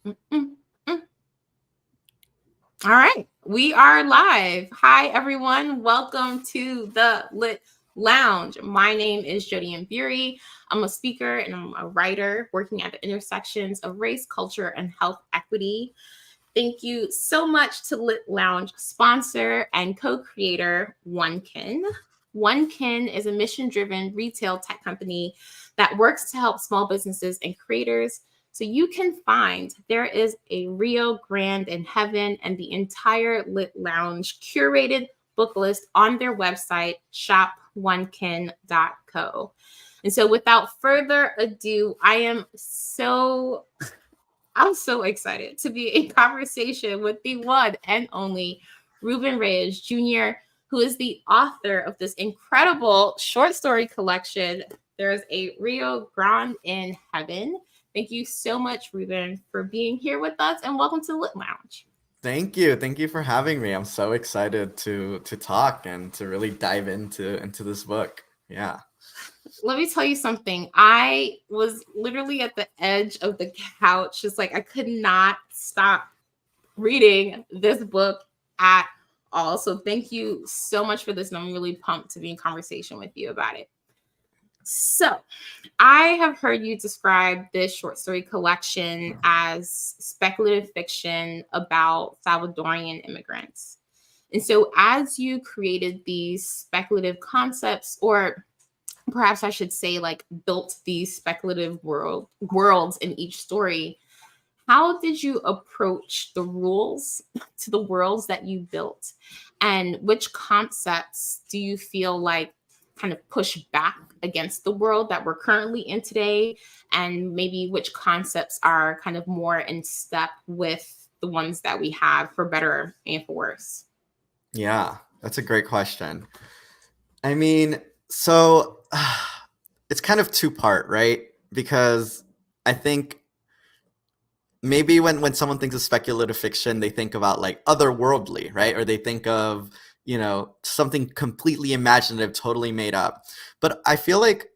Mm, mm, mm. All right, we are live. Hi, everyone. Welcome to the Lit Lounge. My name is Jodi-Ann. I'm a speaker and I'm a writer working at the intersections of race, culture, and health equity. Thank you so much to Lit Lounge sponsor and co-creator oneKIN. oneKIN is a mission-driven retail tech company that works to help small businesses and creators. So you can find there is a Rio Grande in heaven and the entire Lit Lounge curated book list on their website, shoponkin.co. And so without further ado, I'm so excited to be in conversation with the one and only Ruben Reyes Jr., who is the author of this incredible short story collection. There's a Rio Grande in Heaven. Thank you so much, Ruben, for being here with us, and welcome to the Lit Lounge. Thank you. Thank you for having me. I'm so excited to talk and to really dive into this book. Yeah. Let me tell you something. I was literally at the edge of the couch, just like I could not stop reading this book at all. So thank you so much for this. And I'm really pumped to be in conversation with you about it. So I have heard you describe this short story collection as speculative fiction about Salvadorian immigrants. And so as you created these speculative concepts, or perhaps I should say like built these speculative worlds in each story, how did you approach the rules to the worlds that you built? And which concepts do you feel like kind of push back against the world that we're currently in today? And maybe which concepts are kind of more in step with the ones that we have, for better and for worse? Yeah, that's a great question. I mean, so it's kind of two-part, right? Because I think maybe when someone thinks of speculative fiction, they think about like otherworldly, right? Or they think of, something completely imaginative, totally made up. But I feel like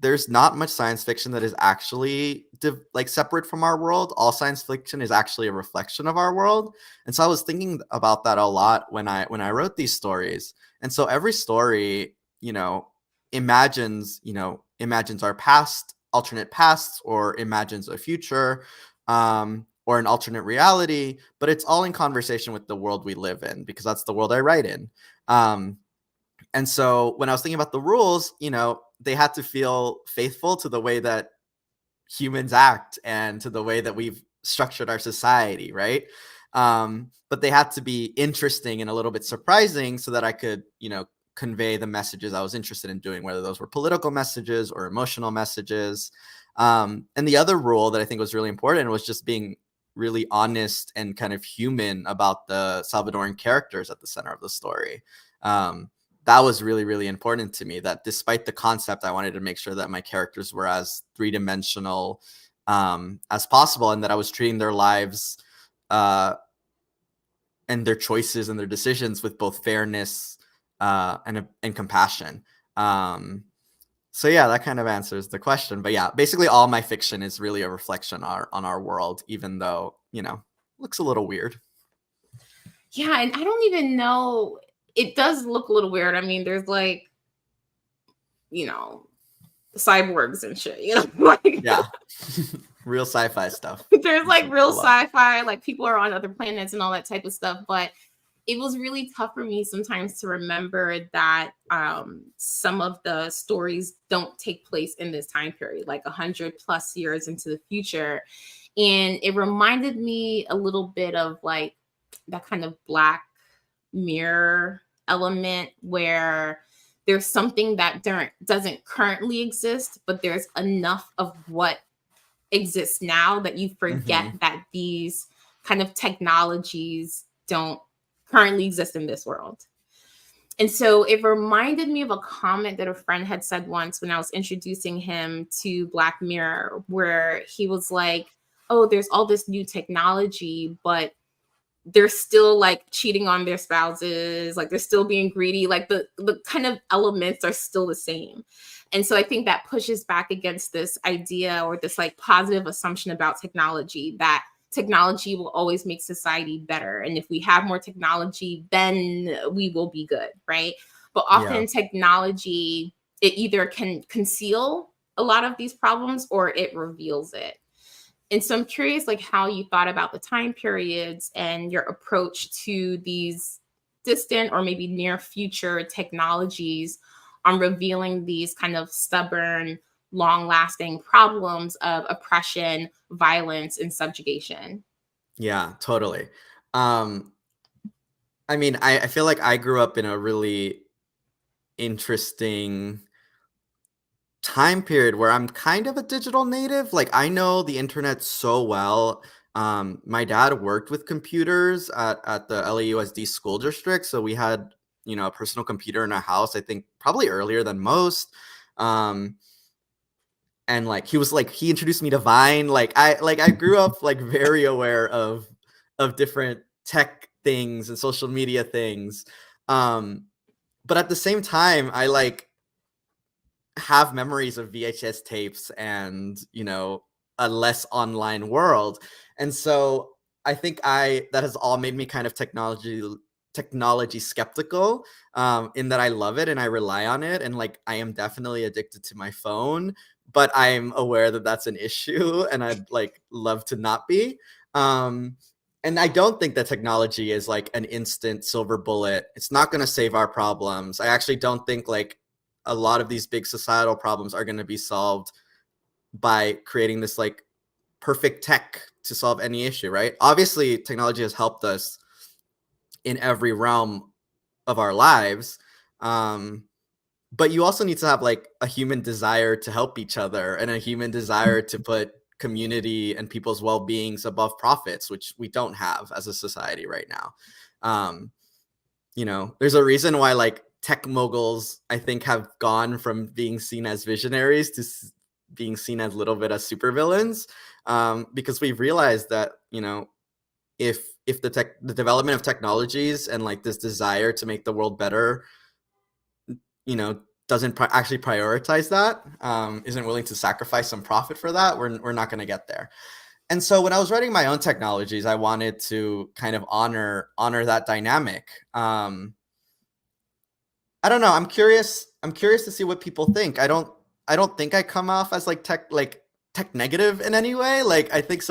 there's not much science fiction that is actually like separate from our world. All science fiction is actually a reflection of our world. And so I was thinking about that a lot when I wrote these stories. And so every story, imagines our past, alternate pasts, or imagines a future, or an alternate reality, but it's all in conversation with the world we live in, because that's the world I write in. And so when I was thinking about the rules, they had to feel faithful to the way that humans act and to the way that we've structured our society, right? But they had to be interesting and a little bit surprising so that I could, convey the messages I was interested in doing, whether those were political messages or emotional messages. And the other rule that I think was really important was just being really honest and kind of human about the Salvadoran characters at the center of the story. That was really, really important to me, that despite the concept, I wanted to make sure that my characters were as three-dimensional as possible, and that I was treating their lives and their choices and their decisions with both fairness and compassion. So yeah, that kind of answers the question. But yeah, basically all my fiction is really a reflection on our world, even though, looks a little weird. Yeah, and I don't even know. It does look a little weird. I mean, there's like, cyborgs and shit, like Yeah. Real sci-fi stuff. There's like real sci-fi, like people are on other planets and all that type of stuff. But it was really tough for me sometimes to remember that some of the stories don't take place in this time period, like 100+ years into the future. And it reminded me a little bit of like that kind of Black Mirror element, where there's something that doesn't currently exist, but there's enough of what exists now that you forget that these kind of technologies don't currently exist in this world. And so it reminded me of a comment that a friend had said once when I was introducing him to Black Mirror, where he was like, oh, there's all this new technology, but they're still like cheating on their spouses, like they're still being greedy, like the kind of elements are still the same. And so I think that pushes back against this idea or this like positive assumption about technology, that technology will always make society better. And if we have more technology, then we will be good, right? But often technology, it either can conceal a lot of these problems or it reveals it. And so I'm curious, like, how you thought about the time periods and your approach to these distant or maybe near future technologies on revealing these kind of stubborn, long lasting problems of oppression, violence, and subjugation. Yeah, totally. Um, I mean, I feel like I grew up in a really interesting time period where I'm kind of a digital native. Like, I know the internet so well. My dad worked with computers at the LAUSD school district, so we had, a personal computer in our house. I think probably earlier than most. Um, and like he introduced me to Vine. I grew up like very aware of different tech things and social media things. But at the same time, I like have memories of VHS tapes and, a less online world. And so I think that has all made me kind of technology skeptical, in that I love it and I rely on it. And like, I am definitely addicted to my phone, but I'm aware that that's an issue and I'd like love to not be. And I don't think that technology is like an instant silver bullet. It's not going to save our problems. I actually don't think like a lot of these big societal problems are going to be solved by creating this like perfect tech to solve any issue, right? Obviously, technology has helped us in every realm of our lives. But you also need to have like a human desire to help each other and a human desire to put community and people's well-beings above profits, which we don't have as a society right now. There's a reason why like tech moguls, I think, have gone from being seen as visionaries to being seen as little bit as supervillains, because we've realized that, if the development of technologies and like this desire to make the world better, doesn't actually prioritize that, isn't willing to sacrifice some profit for that, we're not going to get there. And so when I was writing my own technologies, I wanted to kind of honor that dynamic. I don't know. I'm curious to see what people think. I don't think I come off as like tech negative in any way. Like, I think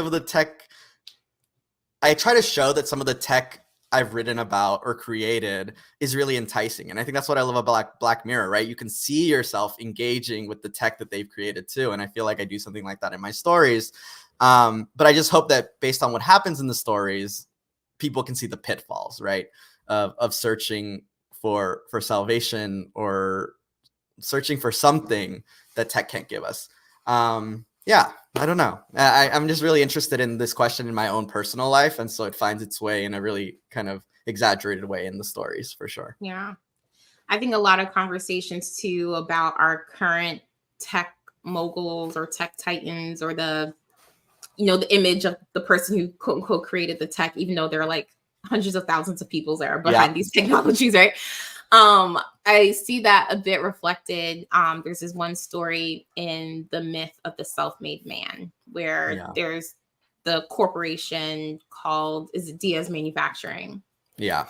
I try to show that some of the tech I've written about or created is really enticing. And I think that's what I love about Black Mirror, right? You can see yourself engaging with the tech that they've created too. And I feel like I do something like that in my stories. But I just hope that based on what happens in the stories, people can see the pitfalls, right? Of searching for salvation or searching for something that tech can't give us. Yeah, I don't know. I'm just really interested in this question in my own personal life. And so it finds its way in a really kind of exaggerated way in the stories, for sure. Yeah. I think a lot of conversations too about our current tech moguls or tech titans, or the image of the person who quote unquote created the tech, even though there are like hundreds of thousands of people that are behind these technologies, right? I see that a bit reflected. There's this one story in the myth of the self-made man where there's the corporation called, is it Diaz Manufacturing? Yeah.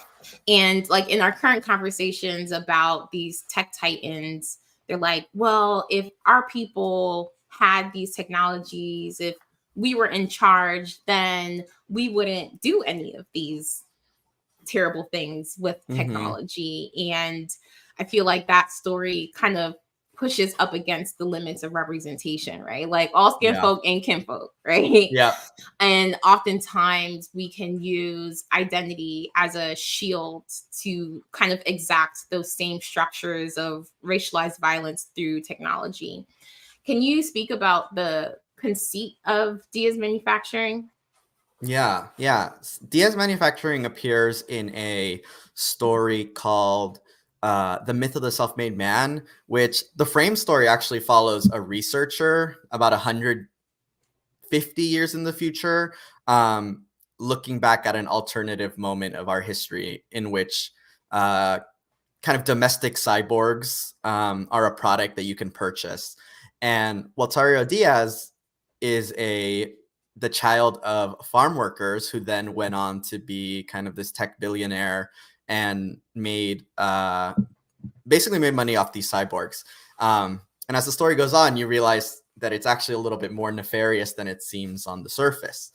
And like in our current conversations about these tech titans, they're like, well, if our people had these technologies, if we were in charge, then we wouldn't do any of these terrible things with technology. And I feel like that story kind of pushes up against the limits of representation, right? Like all skin folk ain't kinfolk, right? Yeah. And oftentimes we can use identity as a shield to kind of exact those same structures of racialized violence through technology. Can you speak about the conceit of Diaz Manufacturing? Yeah. Diaz Manufacturing appears in a story called The Myth of the Self-Made Man, which the frame story actually follows a researcher about 150 years in the future, looking back at an alternative moment of our history in which kind of domestic cyborgs are a product that you can purchase. And Waltario Diaz is a the child of farm workers who then went on to be kind of this tech billionaire and basically made money off these cyborgs. And as the story goes on, you realize that it's actually a little bit more nefarious than it seems on the surface.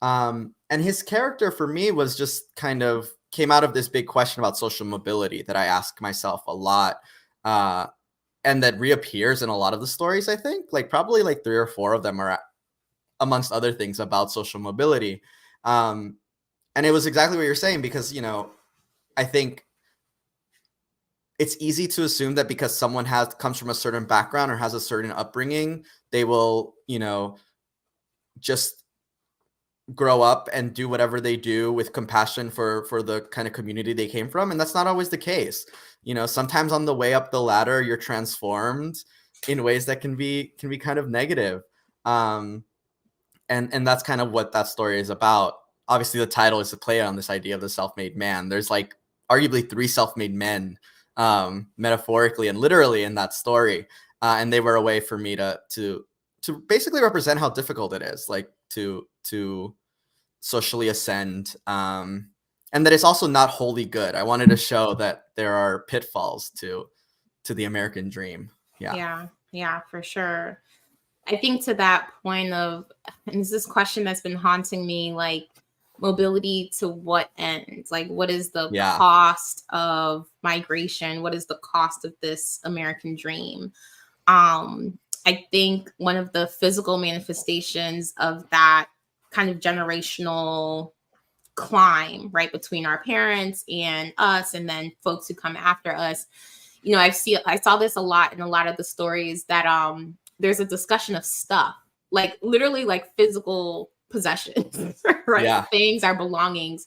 And his character for me was just kind of came out of this big question about social mobility that I ask myself a lot. And that reappears in a lot of the stories, I think. Like probably like 3 or 4 of them are, amongst other things, about social mobility. And it was exactly what you're saying, because, you know, I think it's easy to assume that because someone comes from a certain background or has a certain upbringing, they will, you know, just grow up and do whatever they do with compassion for the kind of community they came from. And that's not always the case. You know, sometimes on the way up the ladder, you're transformed in ways that can be kind of negative. And that's kind of what that story is about. Obviously, the title is to play on this idea of the self-made man. There's like arguably 3 self-made men, metaphorically and literally, in that story. And they were a way for me to basically represent how difficult it is, like to socially ascend, and that it's also not wholly good. I wanted to show that there are pitfalls to the American dream. Yeah, for sure. I think to that point of, and this is question that's been haunting me, like mobility to what end? Like, what is the cost of migration? What is the cost of this American dream? I think one of the physical manifestations of that kind of generational climb, right, between our parents and us, and then folks who come after us, you know, I saw this a lot in a lot of the stories that there's a discussion of stuff, like literally like physical possessions, right? Yeah. Things, our belongings.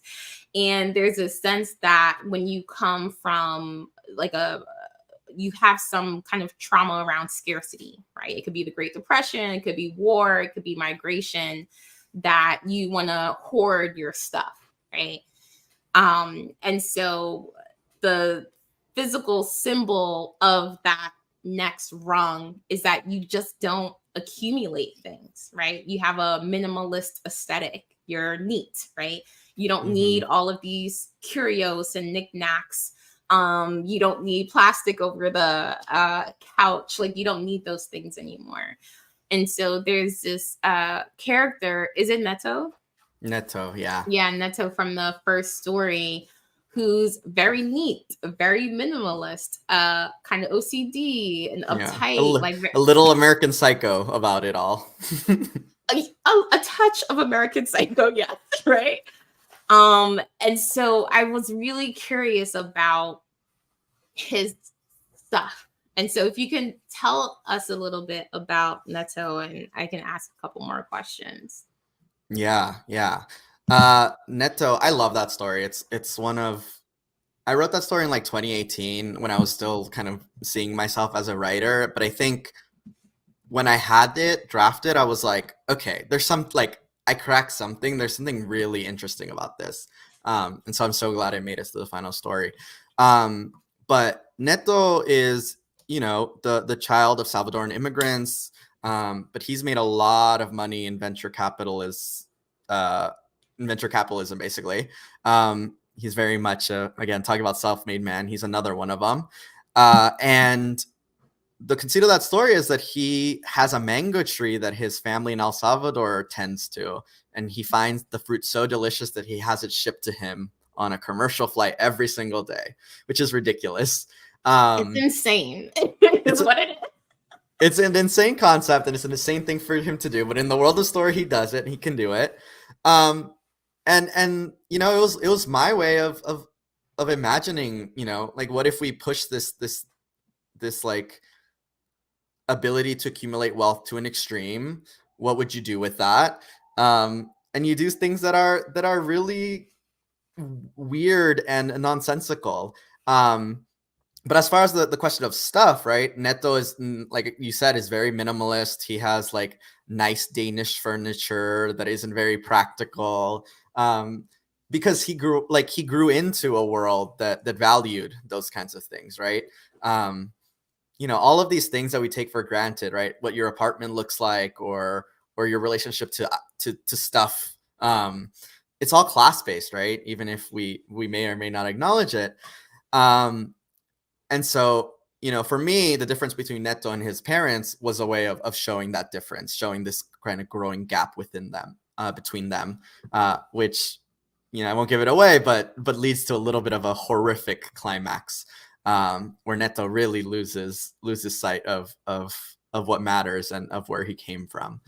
And there's a sense that when you come from like you have some kind of trauma around scarcity, right? It could be the Great Depression, it could be war, it could be migration, that you want to hoard your stuff, right? And so the physical symbol of that next rung is that you just don't accumulate things, right? You have a minimalist aesthetic. You're neat, right? You don't need all of these curios and knickknacks. You don't need plastic over the couch. Like, you don't need those things anymore. And so there's this character, is it Neto? Neto, yeah. Yeah, Neto from the first story, who's very neat, very minimalist, kind of OCD and uptight. A little American Psycho about it all. a touch of American Psycho, yes, right? And so I was really curious about his stuff. And so if you can tell us a little bit about Neto, and I can ask a couple more questions. Yeah. Neto, I love that story. It's one of, I wrote that story in like 2018 when I was still kind of seeing myself as a writer. But I think when I had it drafted, I was like, okay, there's some, like, I cracked something. There's something really interesting about this. And so I'm so glad I made it to the final story. But Neto is, you know, the child of Salvadoran immigrants, but he's made a lot of money in venture capitalism, basically. He's very much, again, talking about self-made man. He's another one of them. And the conceit of that story is that he has a mango tree that his family in El Salvador tends to, and he finds the fruit so delicious that he has it shipped to him on a commercial flight every single day, which is ridiculous. It's insane. It's what it is. It's an insane concept, and it's an insane thing for him to do. But in the world of story, he does it. And he can do it. And you know, it was my way of imagining, you know, like, what if we push this like ability to accumulate wealth to an extreme? What would you do with that? And you do things that are really weird and nonsensical. But as far as the question of stuff, right? Neto is, like you said, is very minimalist. He has like nice Danish furniture that isn't very practical, because he grew into a world that valued those kinds of things, right? You know, all of these things that we take for granted, right? What your apartment looks like, or or your relationship to stuff. It's all class-based, right? Even if we may or may not acknowledge it. And so, you know, for me, the difference between Neto and his parents was a way of showing that difference, showing this kind of growing gap within them, between them, which, you know, I won't give it away, but leads to a little bit of a horrific climax, where Neto really loses sight of what matters and of where he came from.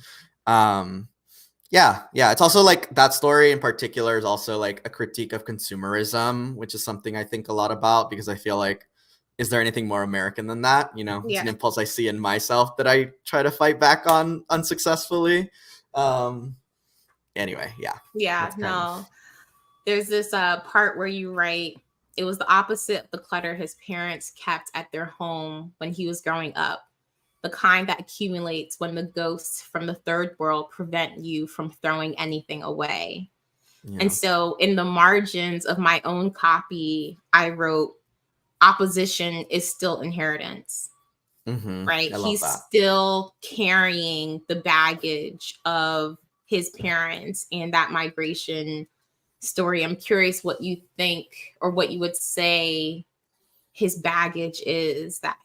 Yeah. It's also like that story in particular is also like a critique of consumerism, which is something I think a lot about, because I feel like, is there anything more American than that? You know, it's an impulse I see in myself that I try to fight back on unsuccessfully. Anyway, yeah. Yeah, no. There's this part where you write, it was the opposite of the clutter his parents kept at their home when he was growing up. The kind that accumulates when the ghosts from the third world prevent you from throwing anything away. Yeah. And so in the margins of my own copy, I wrote, opposition is still inheritance. Right? He's still carrying the baggage of his parents and that migration story. I'm curious what you think, or what you would say his baggage is that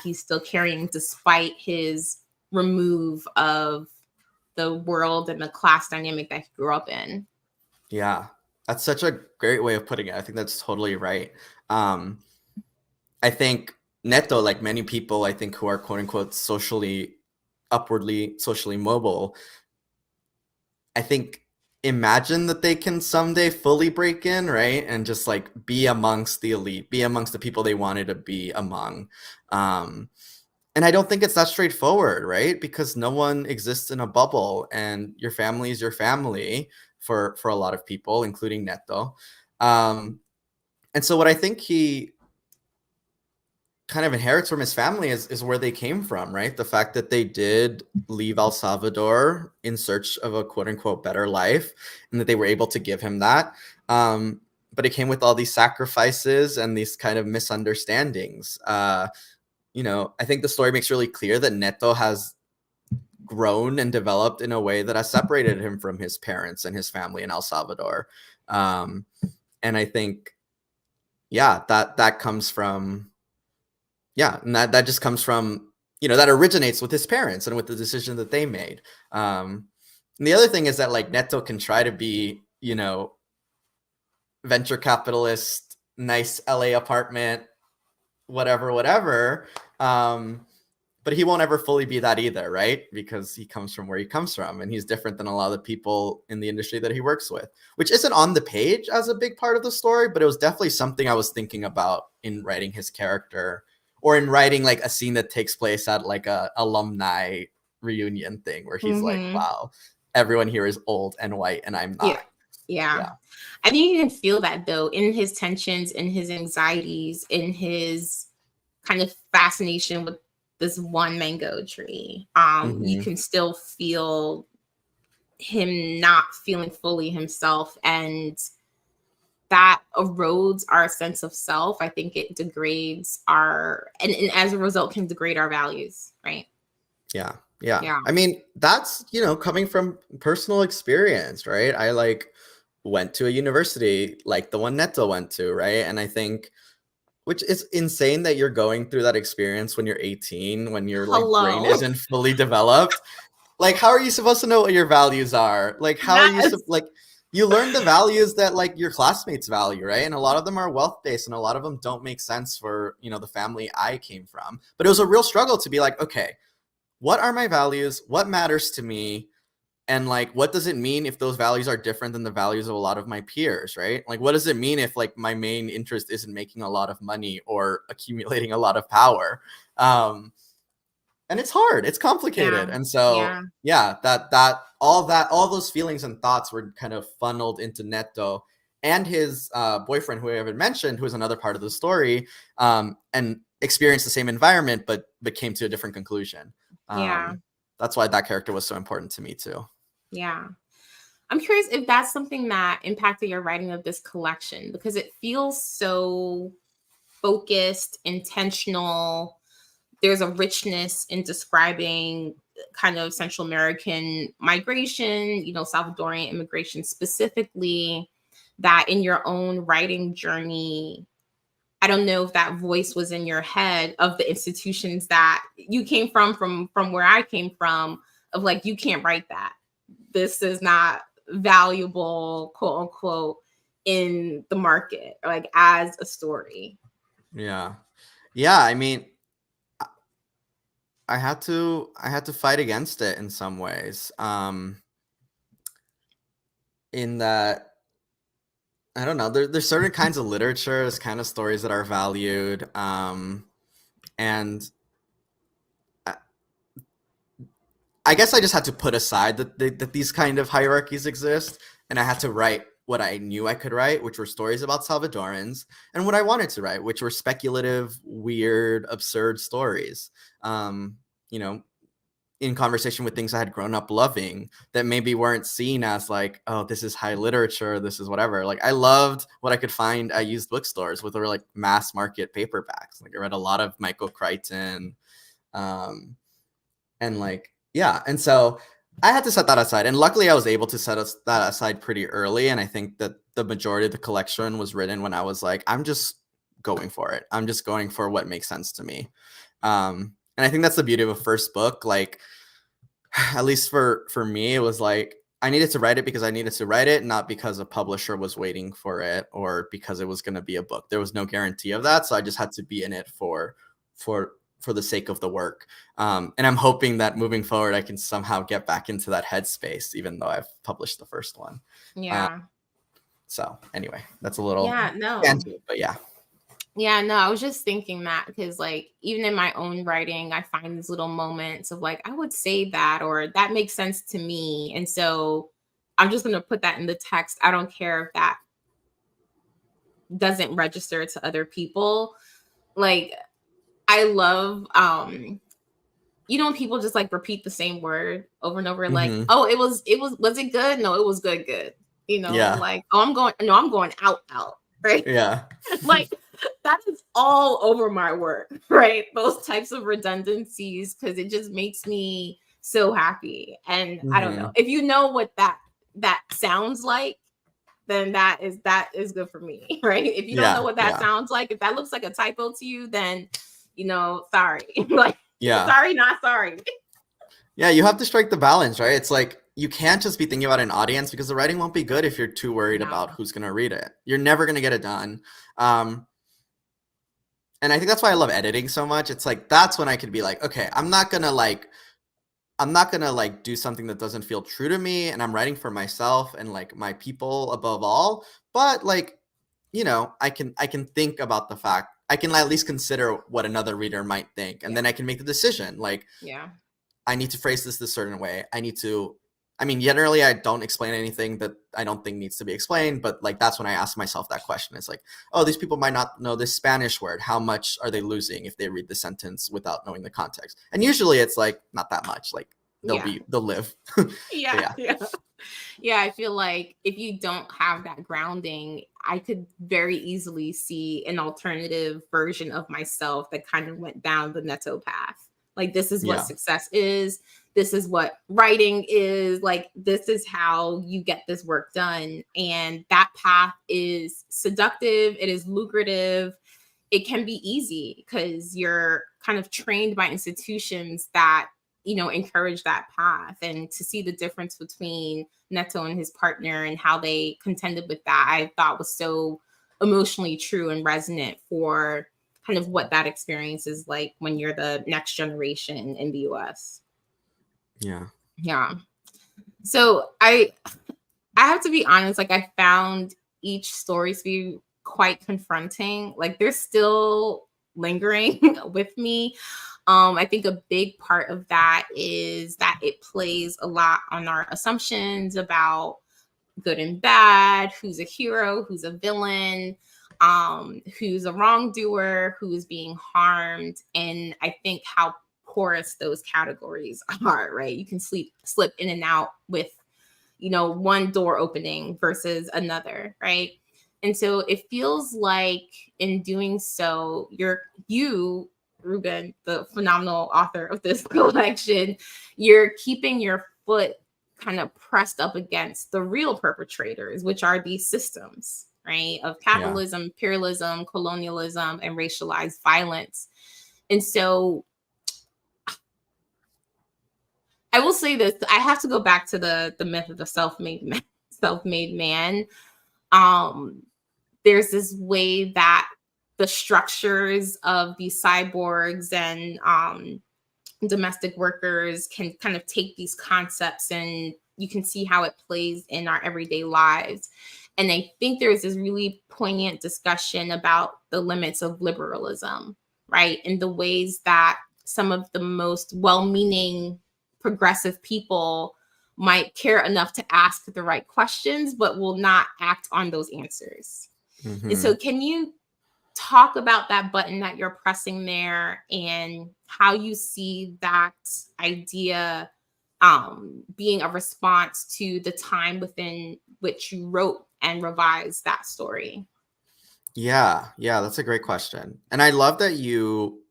he's still carrying despite his remove of the world and the class dynamic that he grew up in. Yeah, that's such a great way of putting it. I think that's totally right. I think Neto, like many people, I think, who are quote unquote upwardly socially mobile, I think imagine that they can someday fully break in, right? And just like be amongst the elite, be amongst the people they wanted to be among. And I don't think it's that straightforward, right? Because no one exists in a bubble, and your family is your family for a lot of people, including Neto. And so what I think he kind of inherits from his family is where they came from, right? The fact that they did leave El Salvador in search of a quote unquote better life, and that they were able to give him that. But it came with all these sacrifices and these kind of misunderstandings. You know, I think the story makes really clear that Neto has grown and developed in a way that has separated him from his parents and his family in El Salvador. And I think, yeah, that comes from, and that just comes from, you know, that originates with his parents and with the decision that they made. And the other thing is that like Neto can try to be, you know, venture capitalist, nice LA apartment, whatever. But he won't ever fully be that either, right? Because he comes from where he comes from, and he's different than a lot of the people in the industry that he works with, which isn't on the page as a big part of the story, but it was definitely something I was thinking about in writing his character, or in writing like a scene that takes place at like a alumni reunion thing where he's like, wow, everyone here is old and white and I'm not. Yeah. I think you can feel that though, in his tensions, in his anxieties, in his kind of fascination with this one mango tree. You can still feel him not feeling fully himself, and that erodes our sense of self. I think it degrades and as a result can degrade our values, right? Yeah. I mean, that's, you know, coming from personal experience, right? I like went to a university like the one Neto went to, right? And I think, which is insane that you're going through that experience when you're 18, when your like brain isn't fully developed. Like, how are you supposed to know what your values are? Like, how are you like, you learn the values that like your classmates value, right? And a lot of them are wealth-based, and a lot of them don't make sense for, you know, the family I came from. But it was a real struggle to be like, okay, what are my values? What matters to me? And like, what does it mean if those values are different than the values of a lot of my peers, right? Like, what does it mean if like my main interest isn't making a lot of money or accumulating a lot of power? And it's hard, it's complicated. And so, all those feelings and thoughts were kind of funneled into Neto and his boyfriend, who I haven't mentioned, who is another part of the story, and experienced the same environment, but came to a different conclusion. That's why that character was so important to me too. Yeah. I'm curious if that's something that impacted your writing of this collection, because it feels so focused, intentional. There's a richness in describing kind of Central American migration, Salvadorian immigration specifically, that in your own writing journey, I don't know if that voice was in your head of the institutions that you came from where I came from, of like, you can't write that. This is not valuable, quote unquote, in the market, like as a story. Yeah. I mean, I had to fight against it in some ways. In that, I don't know, there's certain kinds of literature, there's kind of stories that are valued, and I guess I just had to put aside that these kind of hierarchies exist, and I had to write what I knew I could write, which were stories about Salvadorans, and what I wanted to write, which were speculative, weird, absurd stories. In conversation with things I had grown up loving that maybe weren't seen as like, oh, this is high literature, this is whatever. Like, I loved what I could find at used bookstores with like mass market paperbacks. Like, I read a lot of Michael Crichton, and like, yeah. And so I had to set that aside. And luckily I was able to set that aside pretty early. And I think that the majority of the collection was written when I was like, I'm just going for it. I'm just going for what makes sense to me. And I think that's the beauty of a first book. Like, at least for me, it was like, I needed to write it because I needed to write it, not because a publisher was waiting for it or because it was going to be a book. There was no guarantee of that. So I just had to be in it for the sake of the work. And I'm hoping that moving forward, I can somehow get back into that headspace, even though I've published the first one. Yeah. So anyway, that's a little tangent, but yeah. Yeah, no, I was just thinking that because, like, even in my own writing, I find these little moments of like, I would say that, or that makes sense to me. And so I'm just going to put that in the text. I don't care if that doesn't register to other people. Like, I love, people just like repeat the same word over and over. Like, oh, was it good? No, it was good. Like, oh, I'm going out. Right. Yeah. Like, that is all over my work, right? Those types of redundancies, because it just makes me so happy. And I don't know, if you know what that sounds like, then that is good for me, right? If you don't know what that sounds like, if that looks like a typo to you, then sorry. Like, sorry, not sorry. Yeah, you have to strike the balance, right? It's like, you can't just be thinking about an audience, because the writing won't be good if you're too worried about who's going to read it. You're never going to get it done. And I think that's why I love editing so much. It's like, that's when I could be like, okay, I'm not going to do something that doesn't feel true to me, and I'm writing for myself and like my people above all. But like, I can think about the fact, I can at least consider what another reader might think, and then I can make the decision. Like, I need to phrase this certain way. Generally I don't explain anything that I don't think needs to be explained, but like, that's when I ask myself that question. It's like, oh, these people might not know this Spanish word. How much are they losing if they read the sentence without knowing the context? And usually it's like, not that much. Like, they'll live. Yeah. I feel like if you don't have that grounding, I could very easily see an alternative version of myself that kind of went down the Neto path. Like, this is what success is. This is what writing is. Like, this is how you get this work done. And that path is seductive. It is lucrative. It can be easy because you're kind of trained by institutions that, encourage that path. And to see the difference between Neto and his partner and how they contended with that, I thought was so emotionally true and resonant for kind of what that experience is like when you're the next generation in the US. Yeah. So I have to be honest, like, I found each story to be quite confronting. Like, they're still lingering with me. I think a big part of that is that it plays a lot on our assumptions about good and bad, who's a hero, who's a villain, who's a wrongdoer, who's being harmed. And I think how porous those categories are, right? You can slip in and out with, one door opening versus another, right? And so it feels like in doing so, you Ruben, the phenomenal author of this collection, you're keeping your foot kind of pressed up against the real perpetrators, which are these systems, right, of capitalism, imperialism, colonialism, and racialized violence. And so I will say this, I have to go back to the myth of the self-made man. There's this way that the structures of these cyborgs and domestic workers can kind of take these concepts, and you can see how it plays in our everyday lives. And I think there's this really poignant discussion about the limits of liberalism, right? And the ways that some of the most well-meaning progressive people might care enough to ask the right questions, but will not act on those answers. Mm-hmm. And so can you talk about that button that you're pressing there and how you see that idea being a response to the time within which you wrote and revised that story? Yeah, that's a great question. And I love that you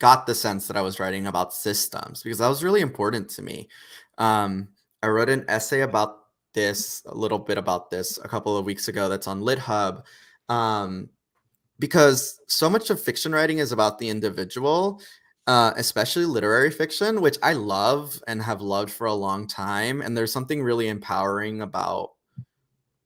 got the sense that I was writing about systems, because that was really important to me. I wrote an essay about this, a little bit about this, a couple of weeks ago that's on LitHub, because so much of fiction writing is about the individual, especially literary fiction, which I love and have loved for a long time. And there's something really empowering about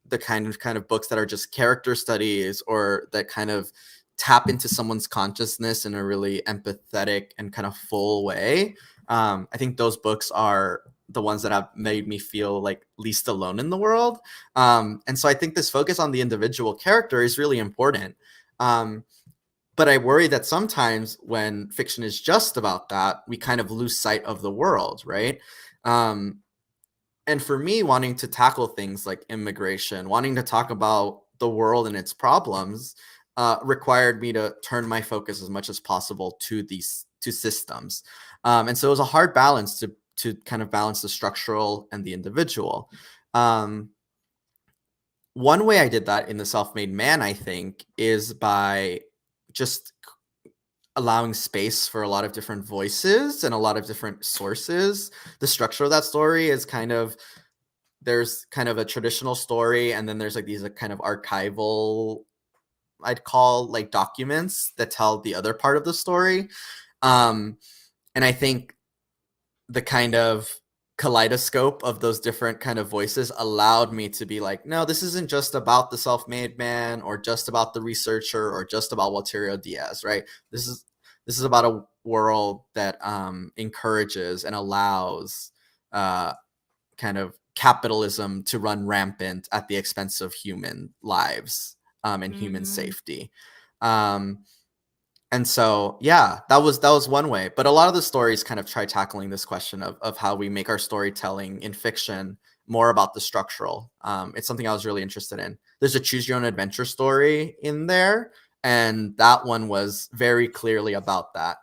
the kind of books that are just character studies, or that kind of tap into someone's consciousness in a really empathetic and kind of full way. I think those books are the ones that have made me feel like least alone in the world. And so I think this focus on the individual character is really important. But I worry that sometimes when fiction is just about that, we kind of lose sight of the world, right? And for me, wanting to tackle things like immigration, wanting to talk about the world and its problems, required me to turn my focus as much as possible to systems. And so it was a hard balance to kind of balance the structural and the individual. One way I did that in The Self-Made Man, I think, is by just allowing space for a lot of different voices and a lot of different sources. The structure of that story is there's kind of a traditional story, and then there's like these kind of archival, I'd call, like, documents that tell the other part of the story. And I think the kind of kaleidoscope of those different kind of voices allowed me to be like, no, this isn't just about the self-made man, or just about the researcher, or just about Walterio Diaz, right? This is about a world that encourages and allows kind of capitalism to run rampant at the expense of human lives and human safety. And so, yeah, that was one way. But a lot of the stories kind of try tackling this question of how we make our storytelling in fiction more about the structural. It's something I was really interested in. There's a choose your own adventure story in there, and that one was very clearly about that.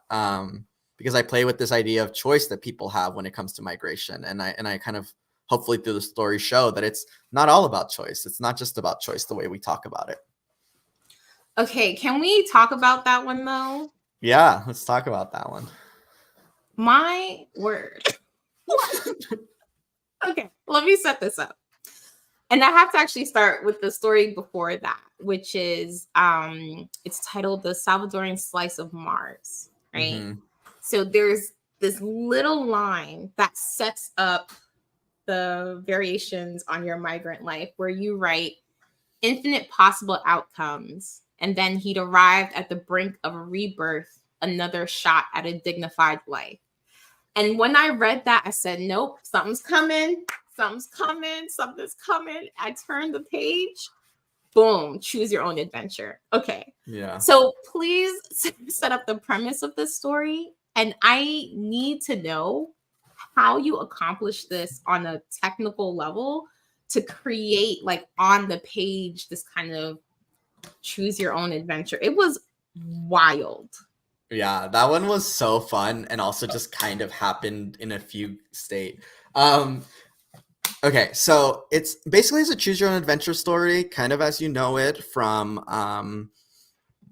Because I play with this idea of choice that people have when it comes to migration. And I kind of, hopefully through the story, show that it's not all about choice. It's not just about choice the way we talk about it. Okay, can we talk about that one though? Yeah, let's talk about that one. My word. Okay, let me set this up. And I have to actually start with the story before that, which is it's titled The Salvadorian Slice of Mars, right? Mm-hmm. So there's this little line that sets up the variations on your migrant life, where you write infinite possible outcomes, and then he'd arrived at the brink of a rebirth, another shot at a dignified life. And when I read that, I said, nope, something's coming. Something's coming. I turned the page. Boom, choose your own adventure. Okay. Yeah. So please set up the premise of this story. And I need to know how you accomplish this on a technical level to create, like, on the page, this kind of choose your own adventure. It was wild. Yeah, that one was so fun, and also just kind of happened in a fugue state. Okay, so it's a choose your own adventure story, kind of as you know it, from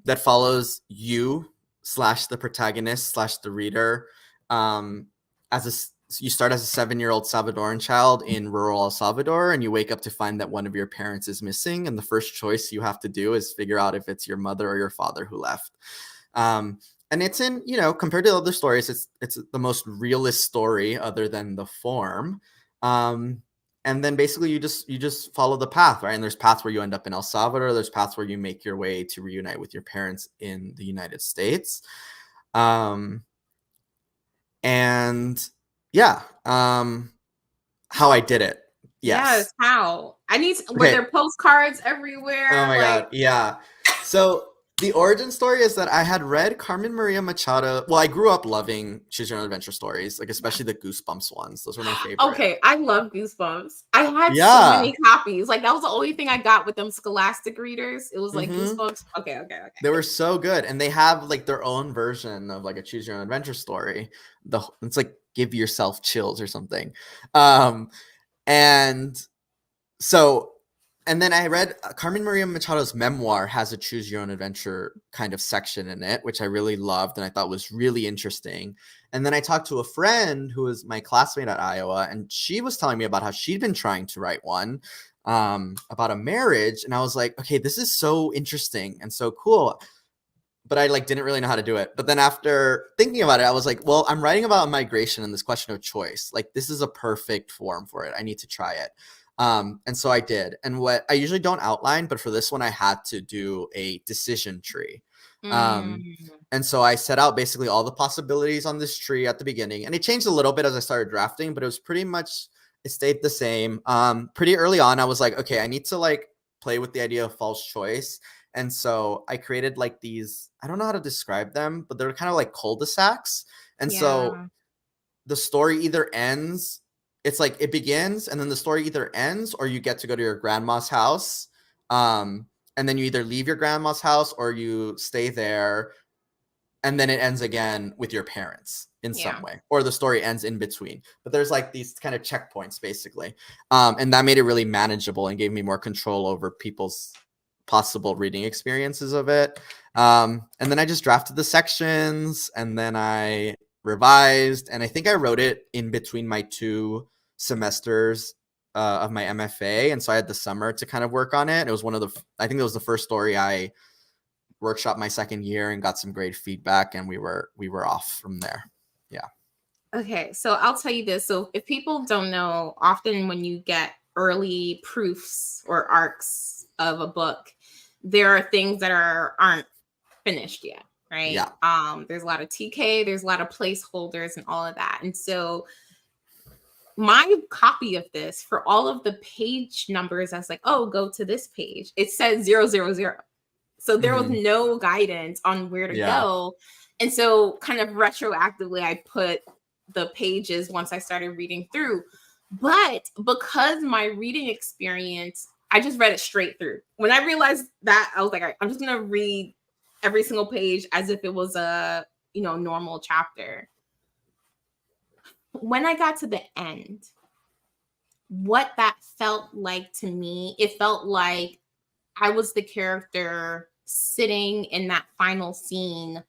that follows you slash the protagonist slash the reader, you start as a 7-year-old Salvadoran child in rural El Salvador, and you wake up to find that one of your parents is missing, and the first choice you have to do is figure out if it's your mother or your father who left. And it's in, compared to other stories, it's the most realist story other than the form. And then basically you just follow the path, right? And there's paths where you end up in El Salvador. There's paths where you make your way to reunite with your parents in the United States. And yeah, how I did it. Yes, how were there postcards everywhere? Oh my god, yeah. So the origin story is that I had read Carmen Maria Machado. Well, I grew up loving Choose Your Own Adventure stories, like especially the Goosebumps ones. Those were my favorite. Okay, I love Goosebumps. I had so many copies. Like that was the only thing I got with them Scholastic readers. It was like Goosebumps. Okay. They were so good, and they have like their own version of like a Choose Your Own Adventure story. It's like Give Yourself Chills or something. And then I read Carmen Maria Machado's memoir has a Choose Your Own Adventure kind of section in it, which I really loved and I thought was really interesting. And then I talked to a friend who was my classmate at Iowa, and she was telling me about how she'd been trying to write one about a marriage. And I was like, okay, this is so interesting and so cool. But I didn't really know how to do it. But then after thinking about it, I was like, well, I'm writing about migration and this question of choice. Like, this is a perfect form for it. I need to try it. And so I did. And what I usually don't outline, but for this one, I had to do a decision tree. And so I set out basically all the possibilities on this tree at the beginning. And it changed a little bit as I started drafting, but it was pretty much, it stayed the same. Pretty early on, I was like, okay, I need to play with the idea of false choice. And so I created these, I don't know how to describe them, but they're kind of like cul-de-sacs. And so the story either ends, it's like it begins and then the story either ends or you get to go to your grandma's house. And then you either leave your grandma's house or you stay there. And then it ends again with your parents in some way, or the story ends in between. But there's these kind of checkpoints basically. And that made it really manageable and gave me more control over people's possible reading experiences of it. And then I just drafted the sections and then I revised, and I think I wrote it in between my 2 semesters of my MFA. And so I had the summer to kind of work on it. It was I think it was the first story I workshopped my second year and got some great feedback, and we were off from there. Yeah. Okay. So I'll tell you this. So if people don't know, often when you get early proofs or arcs of a book, there are things that aren't finished yet, right? Yeah. There's a lot of TK, there's a lot of placeholders and all of that. And so my copy of this, for all of the page numbers, I was like, oh, go to this page. It says 000. So there was no guidance on where to go. And so kind of retroactively, I put the pages once I started reading through. But because my reading experience, I just read it straight through. When I realized that, I was like, I'm just going to read every single page as if it was a, normal chapter. When I got to the end, what that felt like to me, it felt like I was the character sitting in that final scene,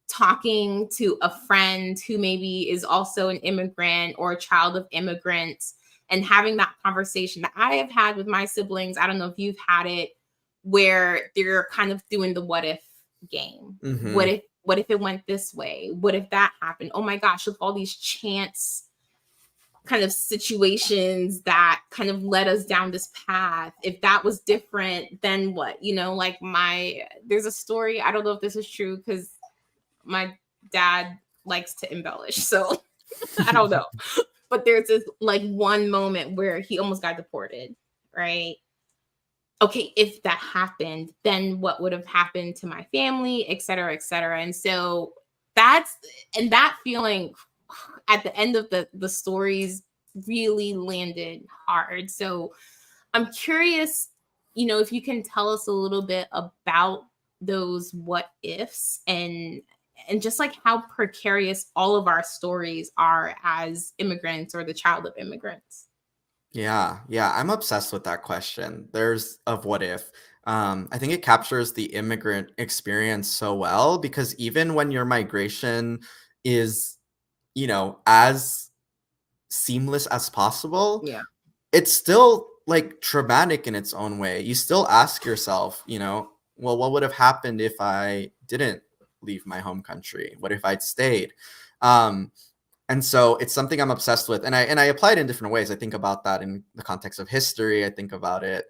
talking to a friend who maybe is also an immigrant or a child of immigrants, and having that conversation that I have had with my siblings. I don't know if you've had it, where they're kind of doing the what if game. What if it went this way? What if that happened? Oh my gosh, look, all these chance kind of situations that kind of led us down this path. If that was different, then what? There's a story, I don't know if this is true because my dad likes to embellish, so I don't know. But there's this one moment where he almost got deported, right? Okay, if that happened, then what would have happened to my family, et cetera, et cetera. And so that feeling at the end of the stories really landed hard. So I'm curious, if you can tell us a little bit about those what ifs and just how precarious all of our stories are as immigrants or the child of immigrants. Yeah. I'm obsessed with that question. There's of what if. I think it captures the immigrant experience so well, because even when your migration is, as seamless as possible, Yeah. it's still like traumatic in its own way. You still ask yourself, well, what would have happened if I didn't leave my home country? What if I'd stayed? And so it's something I'm obsessed with, and I apply it in different ways. I think about that in the context of history. I think about it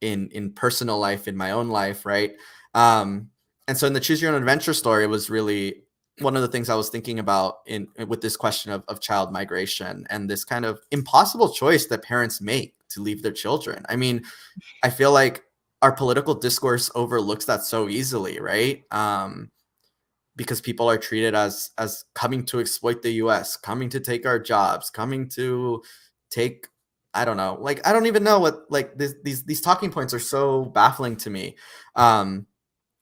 in personal life, in my own life, right? And so in the Choose Your Own Adventure story, it was really one of the things I was thinking about with this question of child migration and this kind of impossible choice that parents make to leave their children. I mean, I feel like our political discourse overlooks that so easily, right? Because people are treated as coming to exploit the US, coming to take our jobs, coming to take, I don't know, like, I don't even know what, like, these talking points are so baffling to me. And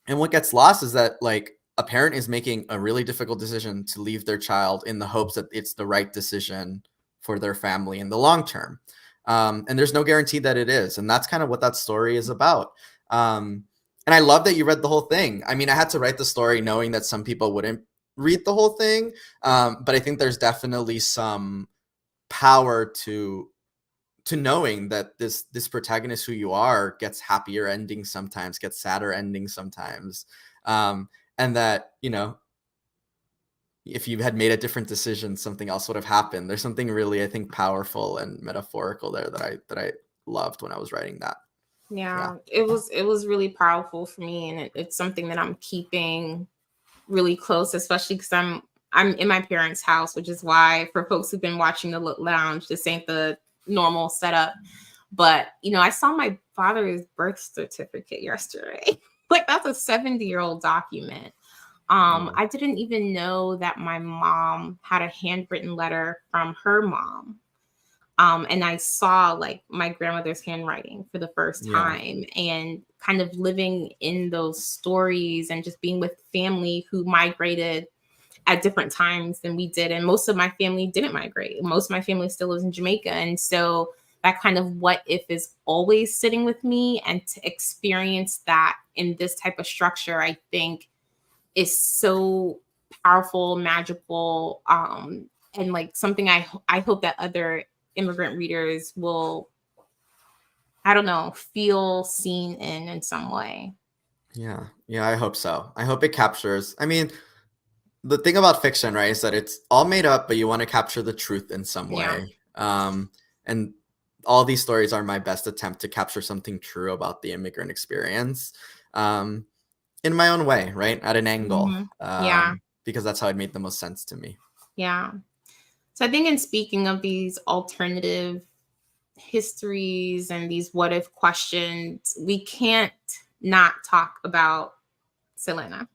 what gets lost is that, like, a parent is making a really difficult decision to leave their child in the hopes that it's the right decision for their family in the long term. And there's no guarantee that it is. And that's kind of what that story is about. And I love that you read the whole thing. I mean, I had to write the story knowing that some people wouldn't read the whole thing. But I think there's definitely some power to knowing that this protagonist who you are gets happier endings sometimes, gets sadder endings sometimes. And that, if you had made a different decision, something else would have happened. There's something really, I think, powerful and metaphorical there that I loved when I was writing that. Yeah, it was really powerful for me, and it's something that I'm keeping really close, especially because I'm in my parents' house, which is why, for folks who've been watching the lounge, this ain't the normal setup. But I saw my father's birth certificate yesterday. Like, that's a 70-year-old document. I didn't even know that my mom had a handwritten letter from her mom. And I saw, like, my grandmother's handwriting for the first time, and kind of living in those stories and just being with family who migrated at different times than we did. And most of my family didn't migrate. Most of my family still lives in Jamaica. And so that kind of what if is always sitting with me, and to experience that in this type of structure, I think is so powerful, magical, and like something I hope that other immigrant readers will, I don't know, feel seen in some way. Yeah, I hope so. I hope it captures. I mean, the thing about fiction, right, is that it's all made up, but you want to capture the truth in some way. And all these stories are my best attempt to capture something true about the immigrant experience, in my own way, right, at an angle. Because that's how it made the most sense to me. Yeah. So I think, in speaking of these alternative histories and these what if questions, we can't not talk about Selena,